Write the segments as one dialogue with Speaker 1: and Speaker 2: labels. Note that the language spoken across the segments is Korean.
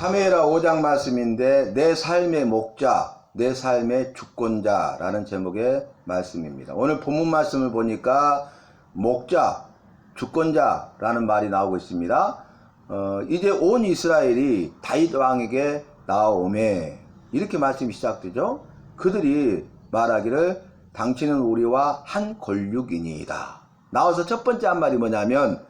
Speaker 1: 사무엘하 5장 말씀인데 내 삶의 목자, 내 삶의 주권자라는 제목의 말씀입니다. 오늘 본문 말씀을 보니까 목자, 주권자라는 말이 나오고 있습니다. 이제 온 이스라엘이 다윗 왕에게 나아오매 이렇게 말씀이 시작되죠. 그들이 말하기를 당신은 우리와 한 권육이니이다. 나와서 첫 번째 한 말이 뭐냐면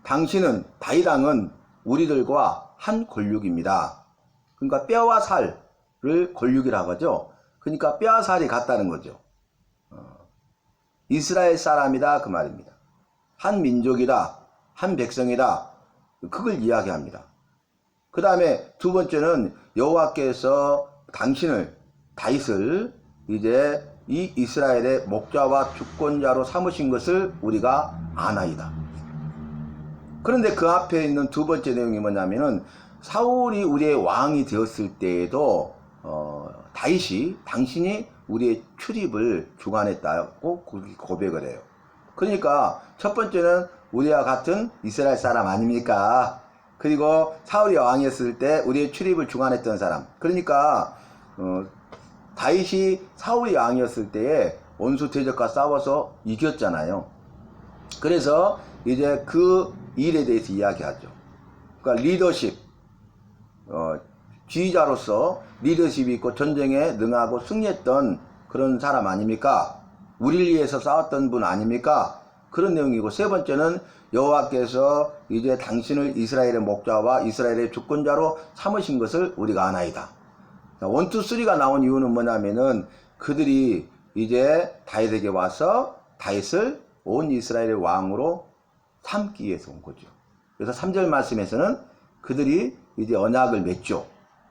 Speaker 1: 당신은 다윗 왕은 우리들과 한 권육입니다. 그러니까 뼈와 살을 권육이라고 하죠. 그러니까 뼈와 살이 같다는 거죠. 이스라엘 사람이다 그 말입니다. 한 민족이다, 한 백성이다, 그걸 이야기합니다. 그 다음에 두 번째는 여호와께서 당신을, 다윗을 이제 이 이스라엘의 목자와 주권자로 삼으신 것을 우리가 아나이다. 그런데 그 앞에 있는 두 번째 내용이 뭐냐면은 사울이 우리의 왕이 되었을 때에도 다윗이 당신이 우리의 출입을 주관했다고 고백을 해요. 그러니까 첫 번째는 우리와 같은 이스라엘 사람 아닙니까? 그리고 사울이 왕이었을 때 우리의 출입을 주관했던 사람. 그러니까 다윗이 사울이 왕이었을 때에 원수 대적과 싸워서 이겼잖아요. 그래서 이제 그 일에 대해서 이야기하죠. 그러니까 리더십, 지휘자로서 리더십이 있고 전쟁에 능하고 승리했던 그런 사람 아닙니까? 우리를 위해서 싸웠던 분 아닙니까? 그런 내용이고, 세 번째는 여호와께서 이제 당신을 이스라엘의 목자와 이스라엘의 주권자로 삼으신 것을 우리가 아나이다. 1, 2, 3가 나온 이유는 뭐냐면은 그들이 이제 다윗에게 와서 다윗을 온 이스라엘의 왕으로 삼기 위해서 온 거죠. 그래서 3절 말씀에서는 그들이 이제 언약을 맺죠.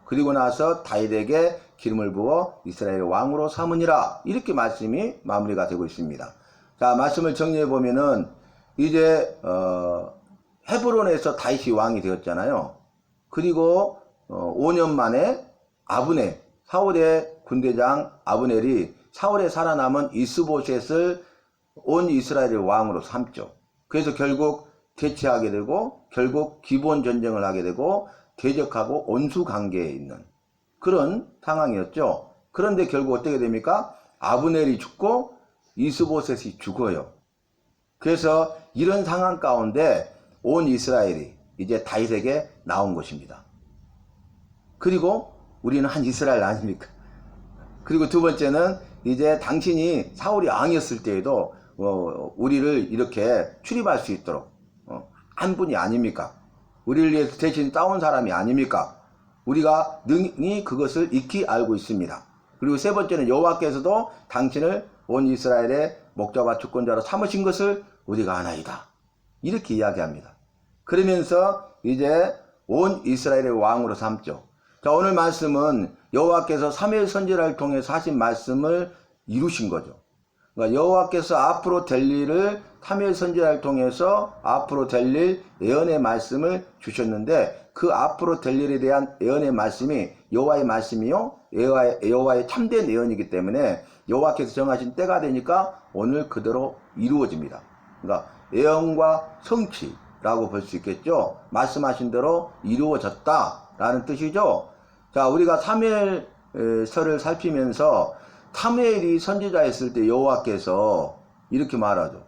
Speaker 1: 그리고 나서 다윗에게 기름을 부어 이스라엘의 왕으로 삼으니라. 이렇게 말씀이 마무리가 되고 있습니다. 자, 말씀을 정리해 보면은 이제 헤브론에서 다윗이 왕이 되었잖아요. 그리고 5년 만에 아브넬, 사울의 군대장 아브넬이 사울에 살아남은 이스보셋을 온 이스라엘의 왕으로 삼죠. 그래서 결국 대치하게 되고 결국 기본 전쟁을 하게 되고 대적하고 온수 관계에 있는 그런 상황이었죠. 그런데 결국 어떻게 됩니까? 아브넬이 죽고 이스보셋이 죽어요. 그래서 이런 상황 가운데 온 이스라엘이 이제 다윗에게 나온 것입니다. 그리고 우리는 한 이스라엘 아닙니까? 그리고 두 번째는 이제 당신이 사울이 왕이었을 때에도 우리를 이렇게 출입할 수 있도록 한 분이 아닙니까? 우리를 위해서 대신 싸운 사람이 아닙니까? 우리가 능히 그것을 익히 알고 있습니다. 그리고 세 번째는 여호와께서도 당신을 온 이스라엘의 목자와 주권자로 삼으신 것을 우리가 아나이다. 이렇게 이야기합니다. 그러면서 이제 온 이스라엘의 왕으로 삼죠. 자, 오늘 말씀은 여호와께서 사무엘 선지자를 통해서 하신 말씀을 이루신 거죠. 그러니까 여호와께서 앞으로 될 일을 사무엘 선지자를 통해서 앞으로 될 일 예언의 말씀을 주셨는데 그 앞으로 될 일에 대한 예언의 말씀이 여호와의 말씀이요 여호와의 참된 예언이기 때문에 여호와께서 정하신 때가 되니까 오늘 그대로 이루어집니다. 그러니까 예언과 성취라고 볼 수 있겠죠. 말씀하신 대로 이루어졌다라는 뜻이죠. 자, 우리가 사무엘서를 살피면서 사무엘이 선지자였을 때 여호와께서 이렇게 말하죠.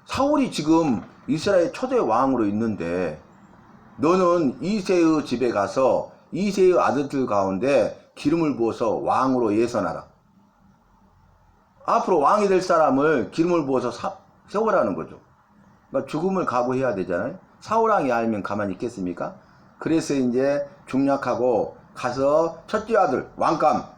Speaker 1: 사울이 지금 이스라엘 초대 왕으로 있는데 너는 이새의 집에 가서 이새의 아들들 가운데 기름을 부어서 왕으로 예선하라. 앞으로 왕이 될 사람을 기름을 부어서 세우라는 거죠. 그러니까 죽음을 각오해야 되잖아요. 사울 왕이 알면 가만히 있겠습니까? 그래서 이제 중략하고 가서 첫째 아들 왕감.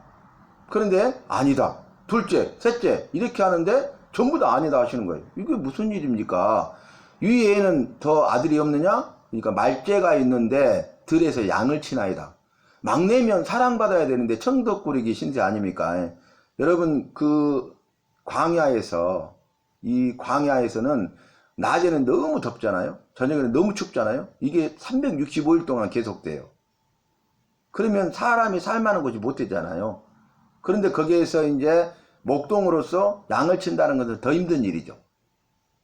Speaker 1: 그런데 아니다. 둘째, 셋째 이렇게 하는데 전부 다 아니다 하시는 거예요. 이게 무슨 일입니까? 위에는 더 아들이 없느냐? 그러니까 말째가 있는데 들에서 양을 치나이다. 막내면 사랑받아야 되는데 청덕꾸리기 신세 아닙니까? 여러분 그 광야에서 이 광야에서는 낮에는 너무 덥잖아요. 저녁에는 너무 춥잖아요. 이게 365일 동안 계속돼요. 그러면 사람이 살만한 곳이 못 되잖아요. 그런데 거기에서 이제 목동으로서 양을 친다는 것은 더 힘든 일이죠.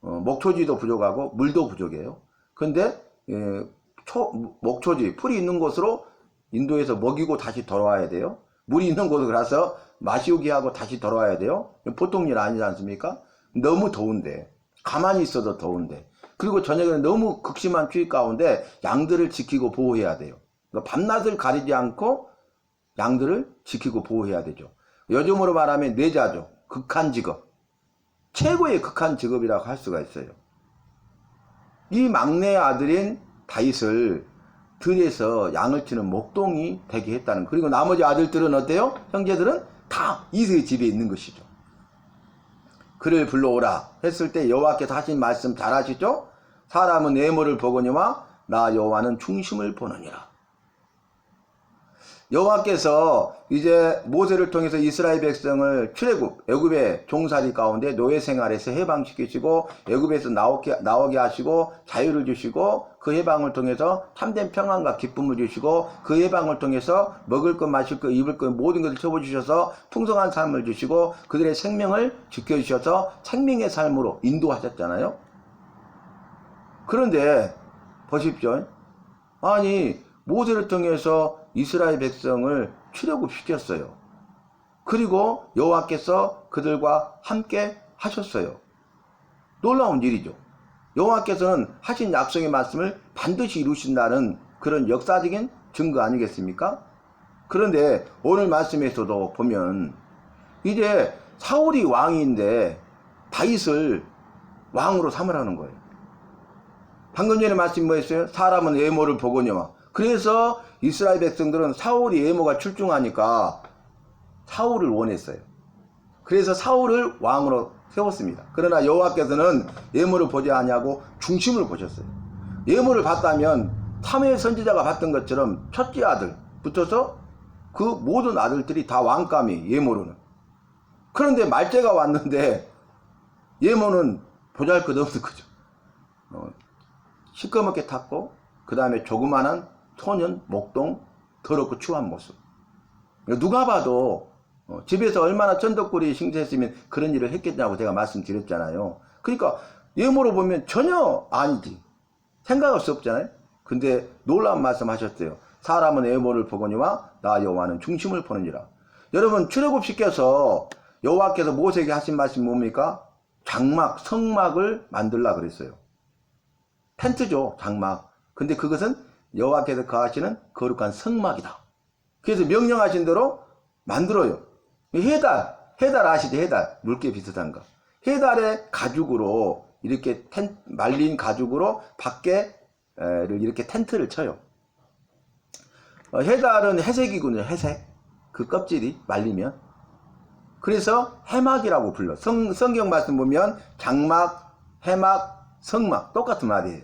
Speaker 1: 목초지도 부족하고 물도 부족해요. 그런데 목초지, 풀이 있는 곳으로 인도에서 먹이고 다시 돌아와야 돼요. 물이 있는 곳에 가서 마시우게 하고 다시 돌아와야 돼요. 보통 일 아니지 않습니까? 너무 더운데, 가만히 있어도 더운데, 그리고 저녁에는 너무 극심한 추위 가운데 양들을 지키고 보호해야 돼요. 그러니까 밤낮을 가리지 않고 양들을 지키고 보호해야 되죠. 요즘으로 말하면 내자죠. 극한 직업. 최고의 극한 직업이라고 할 수가 있어요. 이 막내 아들인 다윗을 들에서 양을 치는 목동이 되게 했다는. 그리고 나머지 아들들은 어때요? 형제들은 다 이세의 집에 있는 것이죠. 그를 불러오라 했을 때 여호와께서 하신 말씀 잘 아시죠? 사람은 외모를 보거니와 나 여호와는 중심을 보느니라. 여호와께서 이제 모세를 통해서 이스라엘 백성을 출애굽, 애굽의 종살이 가운데 노예 생활에서 해방시키시고 애굽에서 나오게 하시고 자유를 주시고 그 해방을 통해서 참된 평안과 기쁨을 주시고 그 해방을 통해서 먹을 것, 마실 것, 입을 것 모든 것을 채워주셔서 풍성한 삶을 주시고 그들의 생명을 지켜주셔서 생명의 삶으로 인도하셨잖아요. 그런데 보십시오. 아니 모세를 통해서 이스라엘 백성을 출애굽시켰어요. 그리고 여호와께서 그들과 함께 하셨어요. 놀라운 일이죠. 여호와께서는 하신 약속의 말씀을 반드시 이루신다는 그런 역사적인 증거 아니겠습니까? 그런데 오늘 말씀에서도 보면 이제 사울이 왕인데 다윗을 왕으로 삼으라는 거예요. 방금 전에 말씀 뭐였어요? 사람은 외모를 보거니와. 그래서 이스라엘 백성들은 사울이 외모가 출중하니까 사울을 원했어요. 그래서 사울을 왕으로 세웠습니다. 그러나 여호와께서는 외모를 보지 아니하고 중심을 보셨어요. 외모를 봤다면 사무엘 선지자가 봤던 것처럼 첫째 아들 붙어서 그 모든 아들들이 다 왕감이 외모로는. 그런데 말째가 왔는데 외모는 보잘것없는 거죠. 시꺼멓게 탔고 그 다음에 조그마한 소년, 목동, 더럽고 추한 모습. 누가 봐도 집에서 얼마나 쫀득구리 싱싱했으면 그런 일을 했겠냐고 제가 말씀드렸잖아요. 그러니까 외모로 보면 전혀 아니지. 생각할 수 없잖아요. 근데 놀라운 말씀 하셨어요. 사람은 외모를 보거니와 나 여호와는 중심을 보느니라. 여러분 출애굽시켜서 여호와께서 모세에게 하신 말씀이 뭡니까? 장막, 성막을 만들라 그랬어요. 텐트죠, 장막. 근데 그것은 여호와께서 거하시는 거룩한 성막이다. 그래서 명령하신 대로 만들어요. 해달 아시죠? 해달. 물개 비슷한 거. 해달의 가죽으로 이렇게 말린 가죽으로 밖에를 이렇게 텐트를 쳐요. 해달은 회색이군요. 회색. 그 껍질이 말리면. 그래서 해막이라고 불러. 성경 말씀 보면 장막, 해막, 성막 똑같은 말이에요.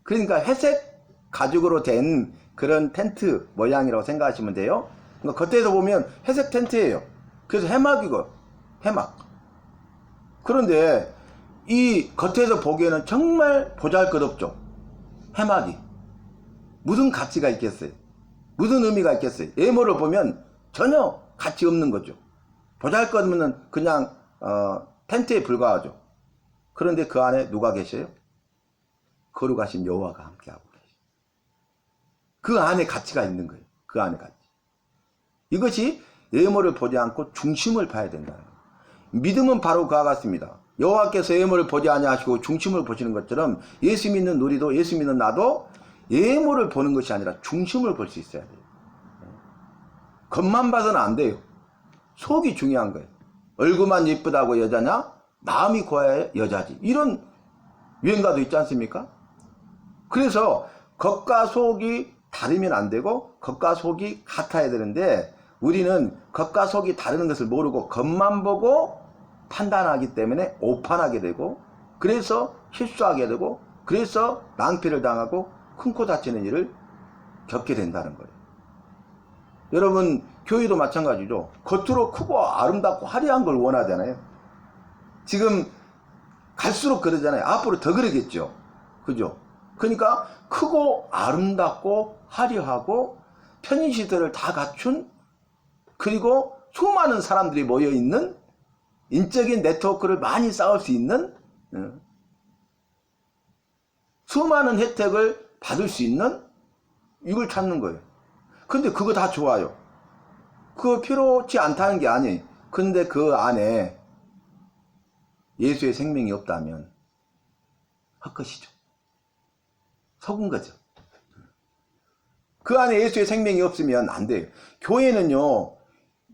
Speaker 1: 그러니까 회색 가죽으로 된 그런 텐트 모양이라고 생각하시면 돼요. 그러니까 겉에서 보면 회색 텐트예요. 그래서 해막이고 해막. 그런데 이 겉에서 보기에는 정말 보잘것없죠. 해막이. 무슨 가치가 있겠어요? 무슨 의미가 있겠어요? 외모를 보면 전혀 가치 없는 거죠. 보잘것없는 그냥 텐트에 불과하죠. 그런데 그 안에 누가 계셔요? 거룩하신 여호와가 함께하고 계셔요. 그 안에 가치가 있는 거예요. 그 안에 가치. 이것이 외모를 보지 않고 중심을 봐야 된다는 거예요. 믿음은 바로 그와 같습니다. 여호와께서 외모를 보지 아니하시고 중심을 보시는 것처럼 예수 믿는 우리도, 예수 믿는 나도 외모를 보는 것이 아니라 중심을 볼 수 있어야 돼요. 겉만 봐서는 안 돼요. 속이 중요한 거예요. 얼굴만 예쁘다고 여자냐? 마음이 고와야 여자지. 이런 유행가도 있지 않습니까? 그래서 겉과 속이 다르면 안 되고 겉과 속이 같아야 되는데 우리는 겉과 속이 다르는 것을 모르고 겉만 보고 판단하기 때문에 오판하게 되고 그래서 실수하게 되고 그래서 낭패를 당하고 큰 코 다치는 일을 겪게 된다는 거예요. 여러분 교회도 마찬가지죠. 겉으로 크고 아름답고 화려한 걸 원하잖아요. 지금 갈수록 그러잖아요. 앞으로 더 그러겠죠. 그죠? 그러니까 크고 아름답고 화려하고 편의시설을 다 갖춘 그리고 수많은 사람들이 모여있는 인적인 네트워크를 많이 쌓을 수 있는 수많은 혜택을 받을 수 있는 이걸 찾는 거예요. 근데 그거 다 좋아요. 그거 필요치 않다는 게 아니에요. 근데 그 안에 예수의 생명이 없다면 헛것이죠. 속은 거죠. 그 안에 예수의 생명이 없으면 안 돼요. 교회는요,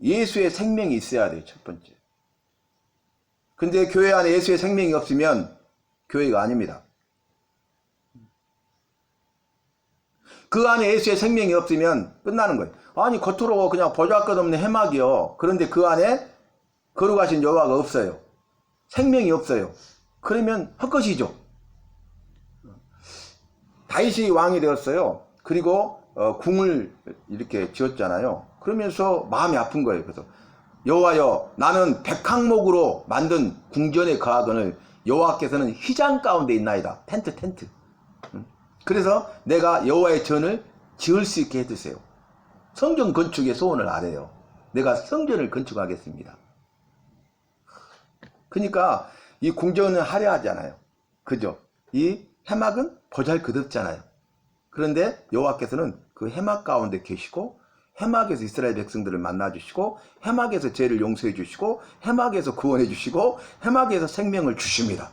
Speaker 1: 예수의 생명이 있어야 돼요, 첫 번째. 근데 교회 안에 예수의 생명이 없으면 교회가 아닙니다. 그 안에 예수의 생명이 없으면 끝나는 거예요. 아니, 겉으로 그냥 보잘것없는 해막이요. 그런데 그 안에 거룩하신 여호와가 없어요. 생명이 없어요. 그러면 헛것이죠. 다윗이 왕이 되었어요. 그리고 궁을 이렇게 지었잖아요. 그러면서 마음이 아픈 거예요. 그래서 여호와여, 나는 백항목으로 만든 궁전에 거하거늘 여호와께서는 휘장 가운데 있나이다. 텐트. 그래서 내가 여호와의 전을 지을 수 있게 해주세요. 성전 건축의 소원을 아래요. 내가 성전을 건축하겠습니다. 그러니까 이 궁전은 화려하잖아요. 그죠? 이 해막은 보잘것없잖아요. 그런데 여호와께서는 그 해막 가운데 계시고, 해막에서 이스라엘 백성들을 만나주시고, 해막에서 죄를 용서해 주시고, 해막에서 구원해 주시고, 해막에서 생명을 주십니다.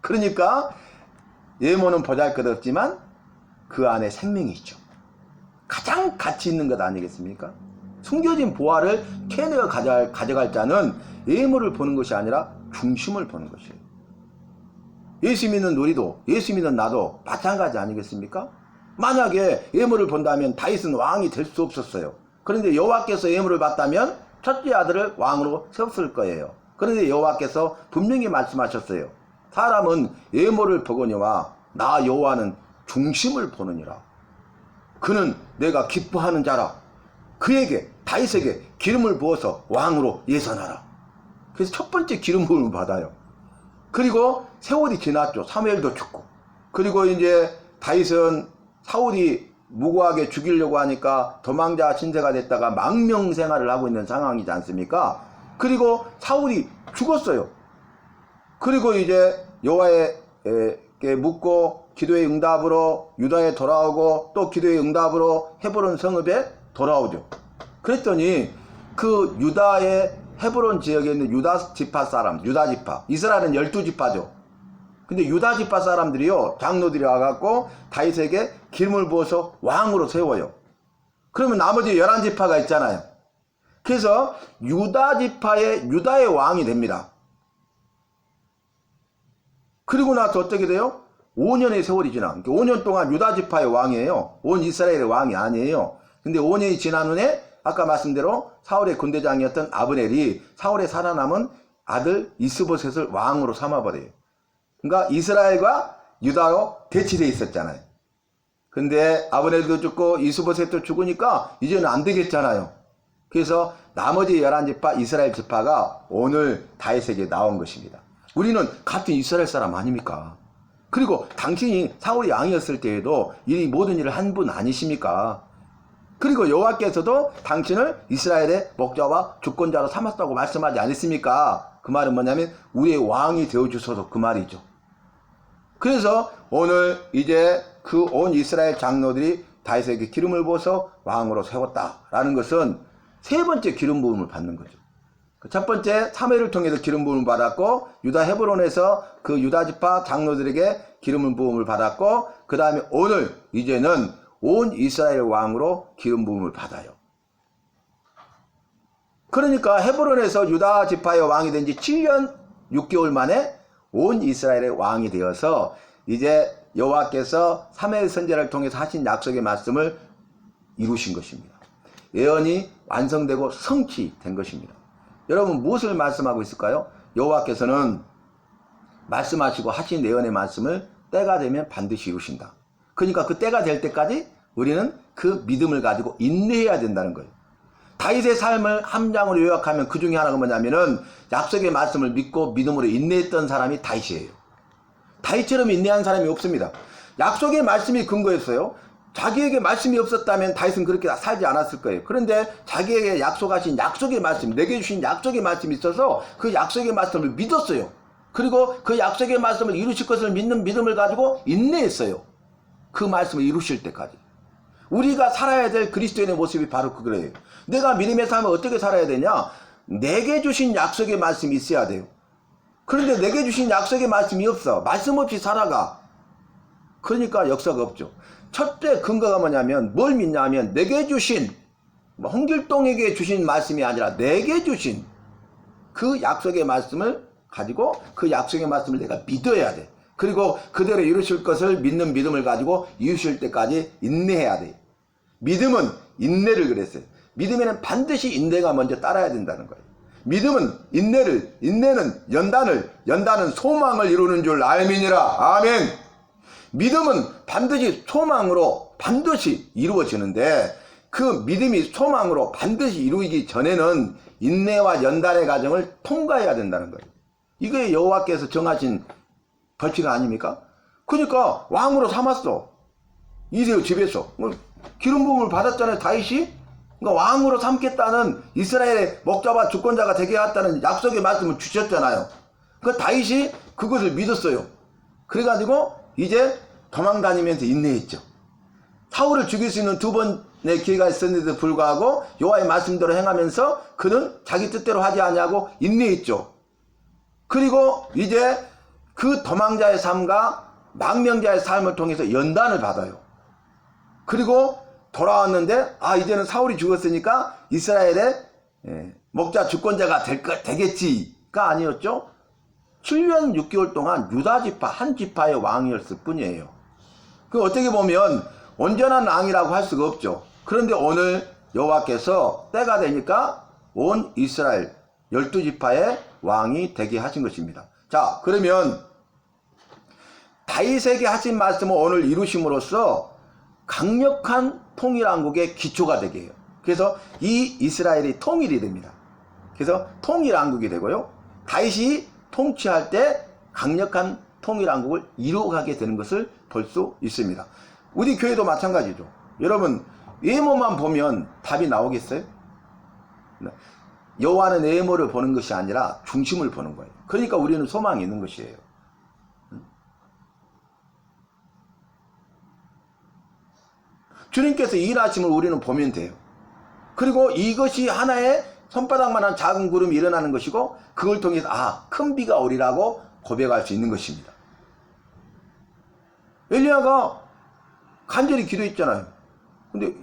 Speaker 1: 그러니까 예모는 보잘것없지만 그 안에 생명이 있죠. 가장 가치 있는 것 아니겠습니까? 숨겨진 보화를 캐내어 가져갈 자는 예모를 보는 것이 아니라 중심을 보는 것이에요. 예수 믿는 우리도, 예수 믿는 나도 마찬가지 아니겠습니까? 만약에 예물을 본다면 다윗은 왕이 될 수 없었어요. 그런데 여호와께서 예물을 받다면 첫째 아들을 왕으로 세웠을 거예요. 그런데 여호와께서 분명히 말씀하셨어요. 사람은 예물을 보거니와 나 여호와는 중심을 보느니라. 그는 내가 기뻐하는 자라. 그에게, 다윗에게 기름을 부어서 왕으로 예선하라. 그래서 첫 번째 기름 부음을 받아요. 그리고 세월이 지났죠. 사무엘도 죽고. 그리고 이제 다윗은 사울이 무고하게 죽이려고 하니까 도망자 신세가 됐다가 망명 생활을 하고 있는 상황이지 않습니까? 그리고 사울이 죽었어요. 그리고 이제 여호와에게 묻고 기도의 응답으로 유다에 돌아오고 또 기도의 응답으로 헤브론 성읍에 돌아오죠. 그랬더니 그 유다의 헤브론 지역에 있는 유다 지파 사람, 유다 지파, 이스라엘은 12지파죠. 근데 유다 지파 사람들이요, 장로들이 와갖고 다윗에게 기름을 부어서 왕으로 세워요. 그러면 나머지 11지파가 있잖아요. 그래서 유다 지파의 유다의 왕이 됩니다. 그리고 나서 어떻게 돼요? 5년의 세월이 지나. 5년 동안 유다 지파의 왕이에요. 온 이스라엘의 왕이 아니에요. 근데 5년이 지난 후에 아까 말씀대로 사울의 군대장이었던 아브넬이 사울의 살아남은 아들 이스보셋을 왕으로 삼아버려요. 그러니까 이스라엘과 유다로 대치되어 있었잖아요. 근데 아브넬도 죽고 이스보셋도 죽으니까 이제는 안 되겠잖아요. 그래서 나머지 11지파 이스라엘 지파가 오늘 다윗에게 나온 것입니다. 우리는 같은 이스라엘 사람 아닙니까? 그리고 당신이 사울이 왕이었을 때에도 이 모든 일을 한 분 아니십니까? 그리고 여호와께서도 당신을 이스라엘의 목자와 주권자로 삼았다고 말씀하지 않았습니까? 그 말은 뭐냐면 우리의 왕이 되어주셔서 그 말이죠. 그래서 오늘 이제 그 온 이스라엘 장로들이 다윗에게 기름을 부어서 왕으로 세웠다라는 것은 세 번째 기름 부음을 받는 거죠. 첫 번째 사무엘을 통해서 기름 부음을 받았고 유다 헤브론에서 그 유다 지파 장로들에게 기름 부음을 받았고 그 다음에 오늘 이제는 온 이스라엘 왕으로 기름 부음을 받아요. 그러니까 헤브론에서 유다 지파의 왕이 된 지 7년 6개월 만에 온 이스라엘의 왕이 되어서 이제 여호와께서 사무엘 선지자를 통해서 하신 약속의 말씀을 이루신 것입니다. 예언이 완성되고 성취된 것입니다. 여러분 무엇을 말씀하고 있을까요? 여호와께서는 말씀하시고 하신 예언의 말씀을 때가 되면 반드시 이루신다. 그러니까 그 때가 될 때까지 우리는 그 믿음을 가지고 인내해야 된다는 거예요. 다윗의 삶을 함장으로 요약하면 그 중에 하나가 뭐냐면은 약속의 말씀을 믿고 믿음으로 인내했던 사람이 다윗이에요. 다윗처럼 인내한 사람이 없습니다. 약속의 말씀이 근거였어요. 자기에게 말씀이 없었다면 다윗은 그렇게 살지 않았을 거예요. 그런데 자기에게 약속하신 약속의 말씀, 내게 주신 약속의 말씀이 있어서 그 약속의 말씀을 믿었어요. 그리고 그 약속의 말씀을 이루실 것을 믿는 믿음을 가지고 인내했어요. 그 말씀을 이루실 때까지. 우리가 살아야 될 그리스도인의 모습이 바로 그거예요. 내가 믿음의 삶을 어떻게 살아야 되냐? 내게 주신 약속의 말씀이 있어야 돼요. 그런데 내게 주신 약속의 말씀이 없어. 말씀 없이 살아가. 그러니까 역사가 없죠. 첫째 근거가 뭐냐면 뭘 믿냐면 내게 주신, 홍길동에게 주신 말씀이 아니라 내게 주신 그 약속의 말씀을 가지고 그 약속의 말씀을 내가 믿어야 돼. 그리고 그대로 이루실 것을 믿는 믿음을 가지고 이루실 때까지 인내해야 돼. 믿음은 인내를 그랬어요. 믿음에는 반드시 인내가 먼저 따라야 된다는 거예요. 믿음은 인내는 연단은 소망을 이루는 줄 알미니라. 아멘. 믿음은 반드시 소망으로 반드시 이루어지는데 그 믿음이 소망으로 반드시 이루어지기 전에는 인내와 연단의 과정을 통과해야 된다는 거예요. 이게 여호와께서 정하신 벌칙 아닙니까? 그러니까 왕으로 삼았어. 이세요 집에서 기름 부음을 받았잖아요. 다윗이. 그러니까 왕으로 삼겠다는 이스라엘의 목자와 주권자가 되게 하겠다는 약속의 말씀을 주셨잖아요. 그 다윗이 그것을 믿었어요. 그래가지고 이제 도망다니면서 인내했죠. 사울을 죽일 수 있는 두 번의 기회가 있었는데도 불구하고 여호와의 말씀대로 행하면서 그는 자기 뜻대로 하지 않냐고 인내했죠. 그리고 이제 그 도망자의 삶과 망명자의 삶을 통해서 연단을 받아요. 그리고 돌아왔는데 이제는 사울이 죽었으니까 이스라엘의 목자 주권자가 되겠지가 아니었죠. 7년 6개월 동안 유다 지파 한 지파의 왕이었을 뿐이에요. 그 어떻게 보면 온전한 왕이라고 할 수가 없죠. 그런데 오늘 여호와께서 때가 되니까 온 이스라엘 12지파의 왕이 되게 하신 것입니다. 자, 그러면 다윗에게 하신 말씀을 오늘 이루심으로써 강력한 통일왕국의 기초가 되게 해요. 그래서 이 이스라엘이 통일이 됩니다. 그래서 통일왕국이 되고요. 다윗이 통치할 때 강력한 통일왕국을 이루어가게 되는 것을 볼 수 있습니다. 우리 교회도 마찬가지죠. 여러분 외모만 보면 답이 나오겠어요? 여호와는 외모를 보는 것이 아니라 중심을 보는 거예요. 그러니까 우리는 소망이 있는 것이에요. 주님께서 일하심을 우리는 보면 돼요. 그리고 이것이 하나의 손바닥만한 작은 구름이 일어나는 것이고 그걸 통해서 큰 비가 오리라고 고백할 수 있는 것입니다. 엘리야가 간절히 기도했잖아요. 근데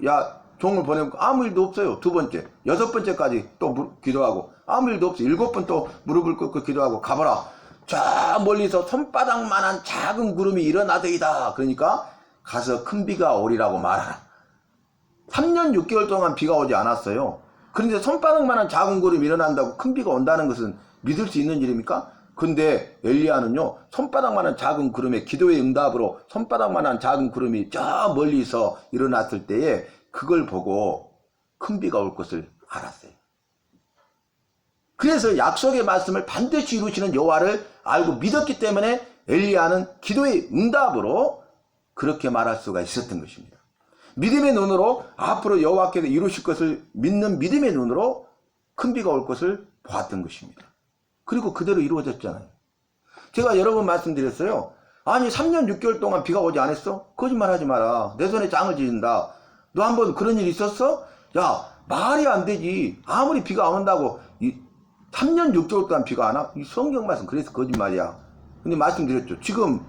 Speaker 1: 종을 보내고 아무 일도 없어요. 두 번째, 여섯 번째까지 또 기도하고 아무 일도 없어요. 7번 또 무릎을 꿇고 기도하고 가봐라. 저 멀리서 손바닥만한 작은 구름이 일어나더이다. 그러니까 가서 큰 비가 오리라고 말하라. 3년 6개월 동안 비가 오지 않았어요. 그런데 손바닥만한 작은 구름이 일어난다고 큰 비가 온다는 것은 믿을 수 있는 일입니까? 근데 엘리야는요, 손바닥만한 작은 구름의 기도의 응답으로 손바닥만한 작은 구름이 저 멀리서 일어났을 때에 그걸 보고 큰 비가 올 것을 알았어요. 그래서 약속의 말씀을 반드시 이루시는 여호와를 알고 믿었기 때문에 엘리야는 기도의 응답으로 그렇게 말할 수가 있었던 것입니다. 믿음의 눈으로 앞으로 여호와께서 이루실 것을 믿는 믿음의 눈으로 큰 비가 올 것을 보았던 것입니다. 그리고 그대로 이루어졌잖아요. 제가 여러 번 말씀드렸어요. 아니 3년 6개월 동안 비가 오지 않았어? 거짓말하지 마라. 내 손에 장을 지진다. 너 한번 그런 일 있었어? 야, 말이 안 되지. 아무리 비가 안 온다고 3년 6개월 동안 비가 안 와? 이 성경 말씀 그래서 거짓말이야. 근데 말씀드렸죠. 지금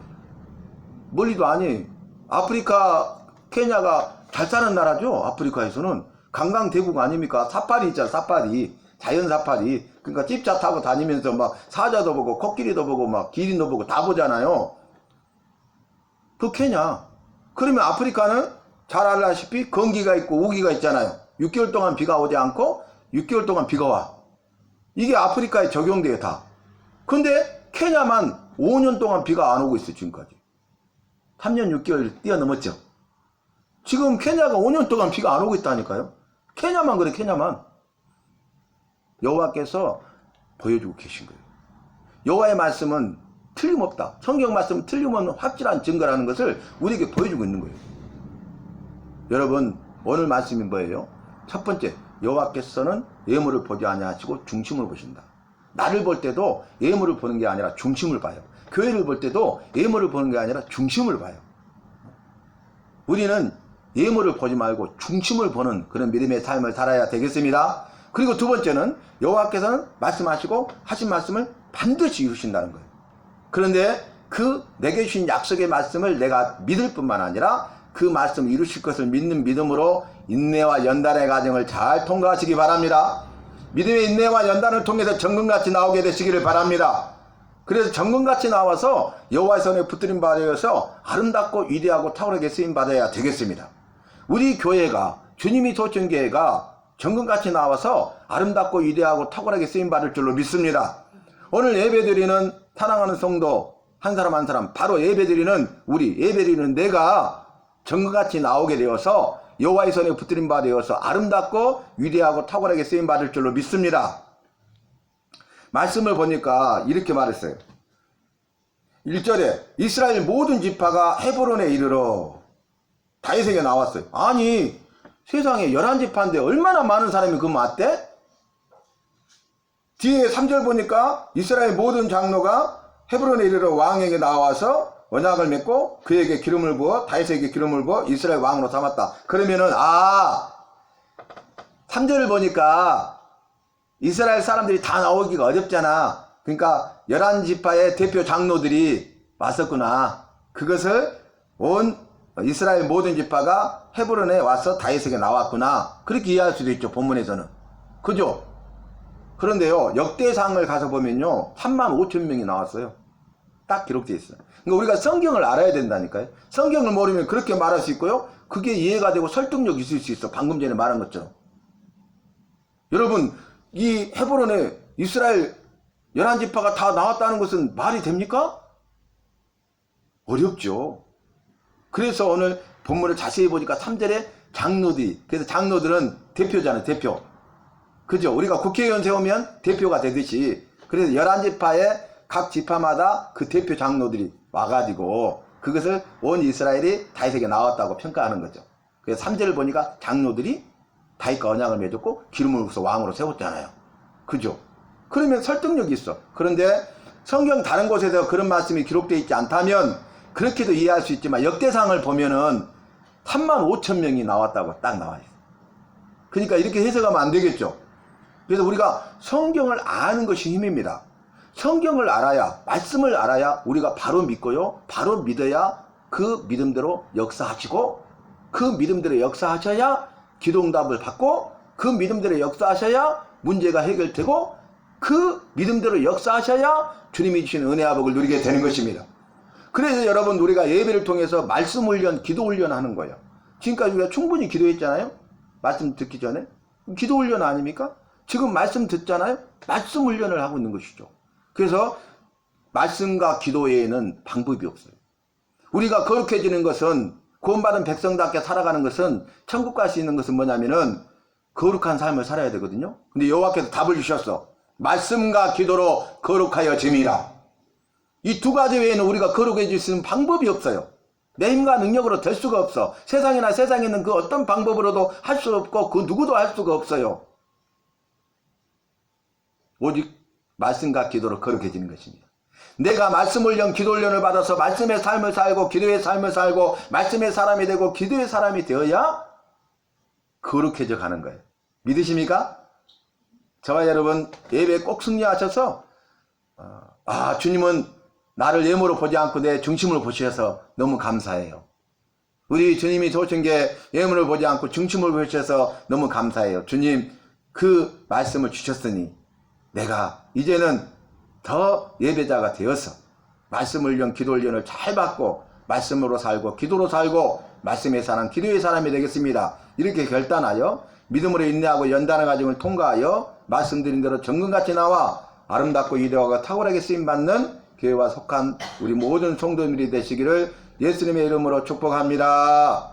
Speaker 1: 멀리도 아니 아프리카 케냐가 잘 사는 나라죠. 아프리카에서는 관광대국 아닙니까? 사파리 있잖아. 사파리. 자연 사파리. 그러니까 집차 타고 다니면서 막 사자도 보고 코끼리도 보고 막 기린도 보고 다 보잖아요. 그 케냐. 그러면 아프리카는 잘 알다시피 건기가 있고 우기가 있잖아요. 6개월 동안 비가 오지 않고 6개월 동안 비가 와. 이게 아프리카에 적용돼요 다. 근데 케냐만 5년 동안 비가 안 오고 있어요. 지금까지 3년 6개월 뛰어넘었죠. 지금 케냐가 5년 동안 비가 안 오고 있다니까요. 케냐만 그래. 케냐만. 여호와께서 보여주고 계신 거예요. 여호와의 말씀은 틀림없다. 성경 말씀은 틀림없는 확실한 증거라는 것을 우리에게 보여주고 있는 거예요. 여러분 오늘 말씀이 뭐예요? 첫 번째, 여호와께서는 외모를 보지 아니하시고 중심을 보신다. 나를 볼 때도 외모를 보는 게 아니라 중심을 봐요. 교회를 볼 때도 외모를 보는 게 아니라 중심을 봐요. 우리는 예물을 보지 말고 중심을 보는 그런 믿음의 삶을 살아야 되겠습니다. 그리고 두 번째는 여호와께서는 말씀하시고 하신 말씀을 반드시 이루신다는 거예요. 그런데 그 내게 주신 약속의 말씀을 내가 믿을 뿐만 아니라 그 말씀을 이루실 것을 믿는 믿음으로 인내와 연단의 과정을 잘 통과하시기 바랍니다. 믿음의 인내와 연단을 통해서 정금같이 나오게 되시기를 바랍니다. 그래서 정금같이 나와서 여호와의 손에 붙들림 받아서 아름답고 위대하고 탁월하게 쓰임 받아야 되겠습니다. 우리 교회가, 주님이 도친 교회가 정금같이 나와서 아름답고 위대하고 탁월하게 쓰임 받을 줄로 믿습니다. 오늘 예배드리는 사랑하는 성도 한 사람 한 사람, 바로 예배드리는 우리, 예배드리는 내가 정금같이 나오게 되어서 여호와의 손에 붙들림 받아서 아름답고 위대하고 탁월하게 쓰임 받을 줄로 믿습니다. 말씀을 보니까 이렇게 말했어요. 1절에 이스라엘 모든 지파가 헤브론에 이르러 다윗에게 나왔어요. 아니, 세상에 11지파인데 얼마나 많은 사람이 그 맞대? 뒤에 3절 보니까 이스라엘 모든 장로가 헤브론에 이르러 왕에게 나와서 언약을 맺고 그에게 기름을 부어 다윗에게 기름을 부어 이스라엘 왕으로 삼았다. 그러면은 3절을 보니까 이스라엘 사람들이 다 나오기가 어렵잖아. 그러니까 11지파의 대표 장로들이 왔었구나. 그것을 온 이스라엘 모든 지파가 헤브론에 와서 다윗에게 나왔구나. 그렇게 이해할 수도 있죠, 본문에서는. 그죠? 그런데요, 역대상을 가서 보면요 35,000명이 나왔어요. 딱 기록되어 있어요. 그러니까 우리가 성경을 알아야 된다니까요. 성경을 모르면 그렇게 말할 수 있고요, 그게 이해가 되고 설득력이 있을 수 있어. 방금 전에 말한 것처럼. 여러분, 이 헤브론에 이스라엘 11지파가 다 나왔다는 것은 말이 됩니까? 어렵죠. 그래서 오늘 본문을 자세히 보니까 3절에 장로들이, 그래서 장로들은 대표잖아요, 대표. 그죠? 우리가 국회의원 세우면 대표가 되듯이, 그래서 11지파의 각 지파마다 그 대표 장로들이 와가지고 그것을 온 이스라엘이 다윗에게 나왔다고 평가하는 거죠. 그래서 3절을 보니까 장로들이 다윗과 언약을 맺었고 기름을 부어서 왕으로 세웠잖아요. 그죠? 그러면 설득력이 있어. 그런데 성경 다른 곳에서 그런 말씀이 기록되어 있지 않다면 그렇게도 이해할 수 있지만 역대상을 보면은 35,000명이 나왔다고 딱 나와 있어. 그러니까 이렇게 해석하면 안 되겠죠. 그래서 우리가 성경을 아는 것이 힘입니다. 성경을 알아야, 말씀을 알아야 우리가 바로 믿고요, 바로 믿어야 그 믿음대로 역사하시고, 그 믿음대로 역사하셔야 기도응답을 받고, 그 믿음대로 역사하셔야 문제가 해결되고, 그 믿음대로 역사하셔야 주님이 주신 은혜와 복을 누리게 되는 것입니다. 그래서 여러분, 우리가 예배를 통해서 말씀 훈련, 기도 훈련 하는 거예요. 지금까지 우리가 충분히 기도했잖아요. 말씀 듣기 전에. 기도 훈련 아닙니까? 지금 말씀 듣잖아요. 말씀 훈련을 하고 있는 것이죠. 그래서 말씀과 기도 외에는 방법이 없어요. 우리가 거룩해지는 것은, 구원받은 백성답게 살아가는 것은, 천국 갈 수 있는 것은 뭐냐면은 거룩한 삶을 살아야 되거든요. 근데 여호와께서 답을 주셨어. 말씀과 기도로 거룩하여 짐이라. 이 두 가지 외에는 우리가 거룩해질 수 있는 방법이 없어요. 내 힘과 능력으로 될 수가 없어. 세상이나 세상에 있는 그 어떤 방법으로도 할 수 없고 그 누구도 할 수가 없어요. 오직 말씀과 기도로 거룩해지는 것입니다. 내가 말씀 훈련, 기도 훈련을 받아서 말씀의 삶을 살고 기도의 삶을 살고 말씀의 사람이 되고 기도의 사람이 되어야 거룩해져 가는 거예요. 믿으십니까? 저와 여러분 예배에 꼭 승리하셔서 주님은 나를 예물로 보지 않고 내 중심을 보셔서 너무 감사해요. 우리 주님이 도우신 게 예물을 보지 않고 중심을 보셔서 너무 감사해요. 주님, 그 말씀을 주셨으니 내가 이제는 더 예배자가 되어서 말씀 훈련, 기도 훈련을 잘 받고 말씀으로 살고 기도로 살고 말씀의 사람, 기도의 사람이 되겠습니다. 이렇게 결단하여 믿음으로 인내하고 연단의 과정을 통과하여 말씀드린 대로 정금같이 나와 아름답고 위대하고 탁월하게 쓰임받는 교회와 속한 우리 모든 성도들이 되시기를 예수님의 이름으로 축복합니다.